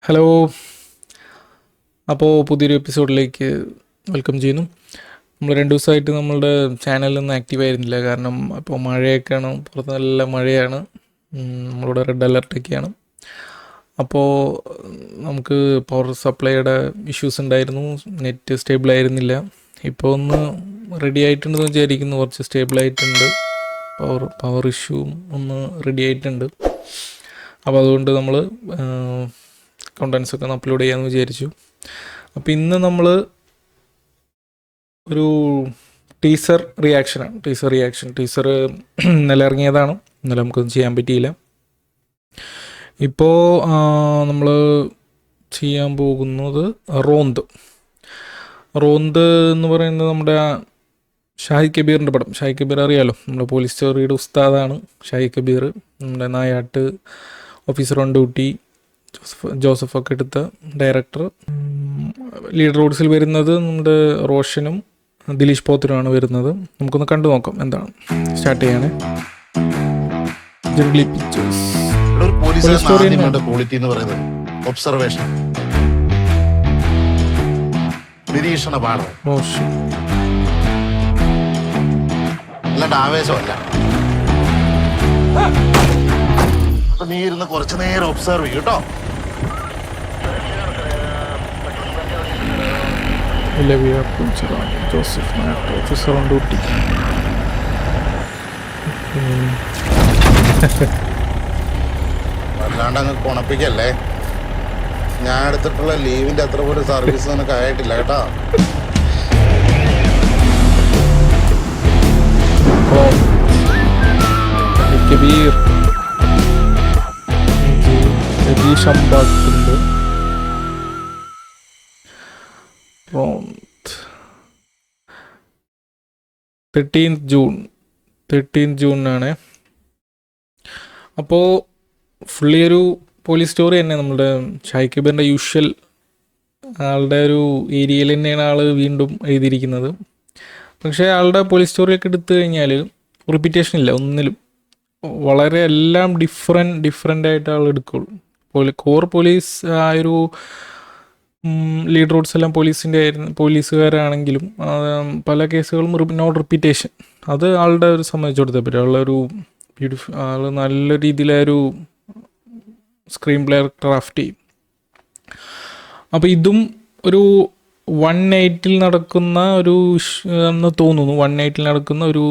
Hello, അപ്പോൾ പുതിയൊരു എപ്പിസോഡിലേക്ക് വെൽക്കം ചെയ്യുന്നു. നമ്മൾ 2 ദിവസമായിട്ട് നമ്മളുടെ ചാനലൊന്നും ആക്റ്റീവ് ആയിരുന്നില്ല. കാരണം ഇപ്പോൾ മഴയൊക്കെയാണ്, പുറത്ത് നല്ല മഴയാണ്, നമ്മളിവിടെ റെഡ് അലർട്ടൊക്കെയാണ്. അപ്പോൾ നമുക്ക് പവർ സപ്ലൈയുടെ ഇഷ്യൂസ് ഉണ്ടായിരുന്നു, നെറ്റ് സ്റ്റേബിൾ ആയിരുന്നില്ല. ഇപ്പോൾ ഒന്ന് റെഡി ആയിട്ടുണ്ടെന്ന് വിചാരിക്കുന്നു, കുറച്ച് സ്റ്റേബിൾ ആയിട്ടുണ്ട്. പവർ ഇഷ്യൂ ഒന്ന് റെഡി ആയിട്ടുണ്ട്. അപ്പോൾ അതുകൊണ്ട് നമ്മൾ കണ്ടൻസൊക്കെ ഒന്ന് അപ്ലോഡ് ചെയ്യാമെന്ന് വിചാരിച്ചു. അപ്പോൾ ഇന്ന് നമ്മൾ ഒരു ടീസർ ഇന്നലെ ഇറങ്ങിയതാണ്. ഇന്നലെ നമുക്കൊന്നും ചെയ്യാൻ പറ്റിയില്ല. ഇപ്പോൾ നമ്മൾ ചെയ്യാൻ പോകുന്നത് റോന്ത് എന്ന് പറയുന്നത് നമ്മുടെ ഷാഹിദ് കബീറിൻ്റെ പടം. ഷാഹിദ് കബീർ അറിയാലോ, നമ്മുടെ പോലീസ് സ്റ്റോറിയുടെ ഉസ്താദാണ് ഷാഹിദ് കബീർ. നമ്മുടെ നായാട്ട്, ഓഫീസർ ഓൺ ഡ്യൂട്ടി, ജോസഫൊക്കെ എടുത്ത ഡയറക്ടർ. ലീഡ് റോഡ്സിൽ വരുന്നത് നമ്മുടെ റോഷനും ദിലീഷ് പോത്തനുമാണ് വരുന്നത്. നമുക്കൊന്ന് കണ്ടു നോക്കാം എന്താണ്. സ്റ്റാർട്ട് ചെയ്യാണ്. ജംഗ്ലി പിക്ചേഴ്സ്. ക്വാളിറ്റി എന്ന് പറയുന്നത് ഒബ്സർവേഷൻ, നിരീക്ഷണ പാഠം, അല്ലാണ്ട് ആവേശമല്ല. നീ ഇരുന്ന് കുറച്ചു നേരം ഒബ്സർവ് ചെയ്യും കേട്ടോ. Joseph officer on duty. അല്ലാണ്ട് അങ്ങ് കുണപ്പിക്കല്ലേ. ഞാൻ എടുത്തിട്ടുള്ള ലീവിന്റെ അത്ര പോലും സർവീസ് നിനക്ക് ആയിട്ടില്ല കേട്ടോ. കബീർ ഷംബാട്ടുണ്ട്. 13th ജൂണിനാണ്. അപ്പോൾ ഫുള്ളി ഒരു പോലീസ് സ്റ്റോറി തന്നെ. നമ്മുടെ ഷാഹിദ് കബീറിൻ്റെ യൂഷ്വൽ ആളുടെ ഒരു ഏരിയയിൽ തന്നെയാണ് ആൾ വീണ്ടും എഴുതിയിരിക്കുന്നത്. പക്ഷേ ആളുടെ പോലീസ് സ്റ്റോറിയൊക്കെ എടുത്തു കഴിഞ്ഞാൽ റിപ്പീറ്റേഷൻ ഇല്ല ഒന്നിലും. വളരെ എല്ലാം ഡിഫറെൻ്റ് ആയിട്ട് ആൾ എടുക്കുള്ളൂ. കോർ പോലീസ് ആ ഒരു ലീഡ് റോഡ്സ് എല്ലാം പോലീസുകാരാണെങ്കിലും പല കേസുകളും നോട്ട് റിപ്പീറ്റേഷൻ. അത് ആളുടെ ഒരു സംബന്ധിച്ചിടത്തെ പറ്റി ആളൊരു ആൾ നല്ല രീതിയിലൊരു സ്ക്രീൻ പ്ലേ ക്രാഫ്റ്റ് ചെയ്യും. അപ്പോൾ ഇതും ഒരു 1 നൈറ്റിൽ നടക്കുന്ന ഒരു എന്ന് തോന്നുന്നു. 1 നൈറ്റിൽ നടക്കുന്ന ഒരു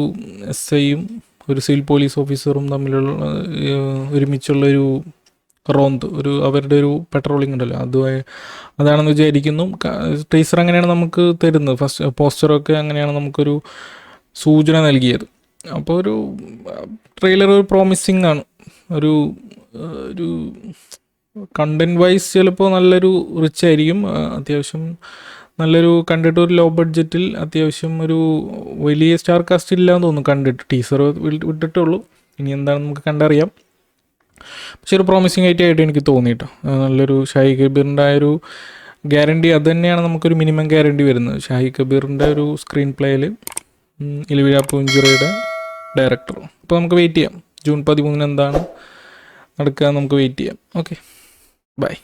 SIയും ഒരു സിവിൽ പോലീസ് ഓഫീസറും തമ്മിലുള്ള ഒരുമിച്ചുള്ളൊരു റോന്ത്, അവരുടെ ഒരു പെട്രോളിംഗ് ഉണ്ടല്ലോ, അതാണെന്ന് വിചാരിക്കുന്നു. ടീസർ അങ്ങനെയാണ് നമുക്ക് തരുന്നത്. ഫസ്റ്റ് പോസ്റ്ററൊക്കെ അങ്ങനെയാണ് നമുക്കൊരു സൂചന നൽകിയത്. അപ്പോൾ ഒരു ട്രെയിലർ ഒരു പ്രോമിസിങ് ആണ്. ഒരു കണ്ടന്റ് വൈസ് ചിലപ്പോൾ നല്ലൊരു റിച്ച് ആയിരിക്കും. അത്യാവശ്യം നല്ലൊരു കണ്ടിട്ട് ഒരു ലോ ബഡ്ജറ്റിൽ അത്യാവശ്യം ഒരു വലിയ സ്റ്റാർ കാസ്റ്റ് ഇല്ലാന്ന് തോന്നുന്നു. കണ്ടിട്ട് ടീസർ വിട്ടിട്ടുള്ളൂ, ഇനി എന്താണെന്ന് നമുക്ക് കണ്ടറിയാം. പക്ഷെ ഒരു പ്രോമിസിങ് ആയിട്ട് എനിക്ക് തോന്നിയിട്ടോ. നല്ലൊരു ഷാഹിദ് കബീറിൻ്റെ ആ ഒരു ഗ്യാരണ്ടി, അത് തന്നെയാണ് നമുക്കൊരു മിനിമം ഗ്യാരണ്ടി വരുന്നത്. ഷാഹിദ് കബീറിൻ്റെ ഒരു സ്ക്രീൻ പ്ലേയിൽ ഇലവിഴ പൂഞ്ചിറയുടെ ഡയറക്ടർ. അപ്പോൾ നമുക്ക് വെയിറ്റ് ചെയ്യാം. ജൂൺ 13 എന്താണ് നടക്കുക നമുക്ക് വെയിറ്റ് ചെയ്യാം. Okay, by.